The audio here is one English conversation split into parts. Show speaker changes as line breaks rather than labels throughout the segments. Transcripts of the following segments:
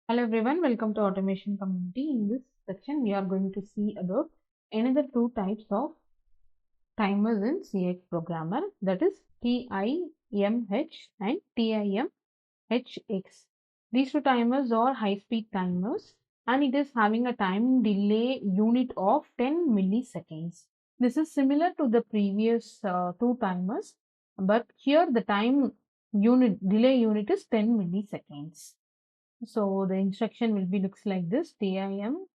Hello everyone, welcome to Automation Community. In this section, we are going to see about another two types of timers in CX Programmer, that is TIMH and TIMHX. These two timers are high-speed timers and it is having a time delay unit of 10 milliseconds. This is similar to the previous two timers, but here the time delay unit is 10 milliseconds. So the instruction will be looks like this: TIMH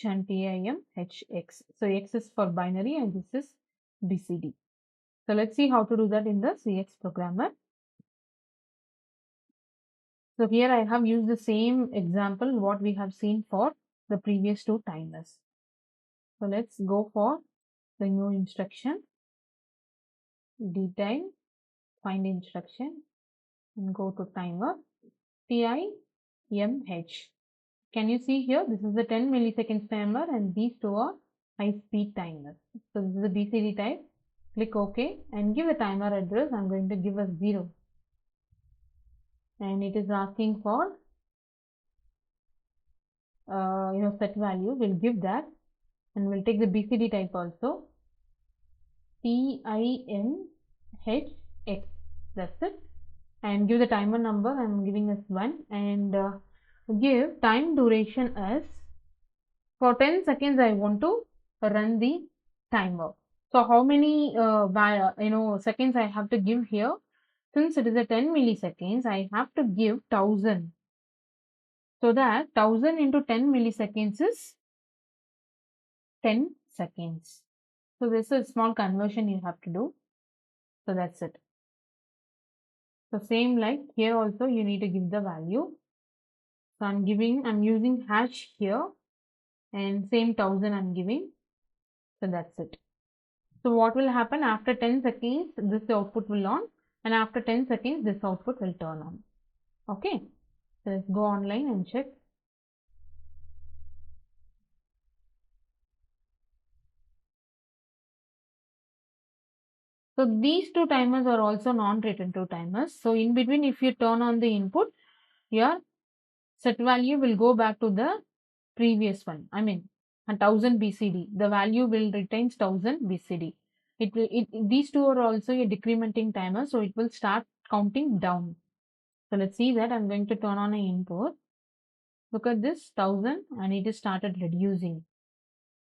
and TIMHX. So X is for binary and this is BCD. So let's see how to do that in the CX Programmer. So here I have used the same example what we have seen for the previous two timers. So let's go for the new instruction, dtime, find instruction and go to timer, TIMH. Can you see here? This is the 10 milliseconds timer and these two are high speed timers. So this is the BCD type. Click OK and give a timer address. I'm going to give a 0. And it is asking for set value. We'll give that and we'll take the BCD type also. TIMHX. That's it. And give the timer number. I'm giving us 1 and give time duration as for 10 seconds I want to run the timer. So how many seconds I have to give here? Since it is a 10 milliseconds, I have to give 1000. So that 1000 into 10 milliseconds is 10 seconds. So this is a small conversion you have to do. So that's it. So same like here also you need to give the value. So I'm using hash here and same 1000 I'm giving. So that's it. So what will happen after 10 seconds, this output will on and after 10 seconds, this output will turn on. Okay. So let's go online and check. So these two timers are also non-retentive timers. So in between, if you turn on the input, your set value will go back to the previous one. I mean, 1000 BCD. The value will retain 1000 BCD. These two are also a decrementing timer, so it will start counting down. So let's see that I'm going to turn on an input. Look at this 1000 and it is started reducing.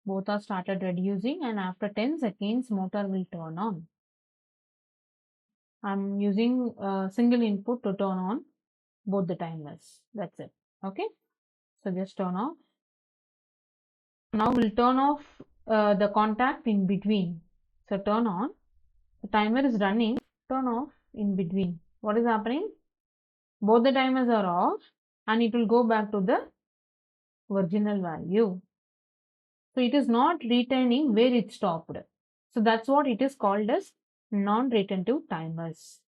Both are started reducing and after 10 seconds motor will turn on. I'm using a single input to turn on both the timers. That's it. Okay. So just turn off. Now we'll turn off the contact in between. So turn on. The timer is running. Turn off in between. What is happening? Both the timers are off and it will go back to the original value. So it is not returning where it stopped. So that's what it is called as non-retentive timers.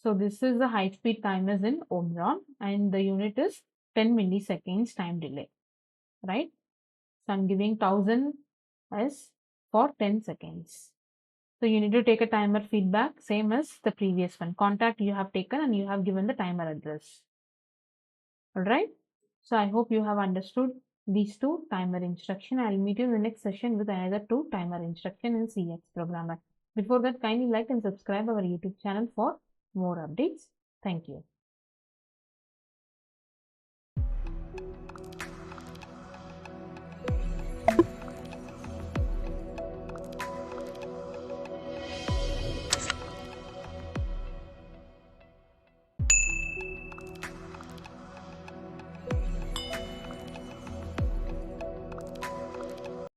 So this is the high-speed timers in Omron and the unit is 10 milliseconds time delay, right? So I'm giving 1000 as for 10 seconds. So you need to take a timer feedback, same as the previous one. Contact you have taken and you have given the timer address. Alright. So I hope you have understood these two timer instruction. I'll meet you in the next session with another two timer instruction in CX Programmer. Before that, kindly like and subscribe our YouTube channel for more updates. Thank you.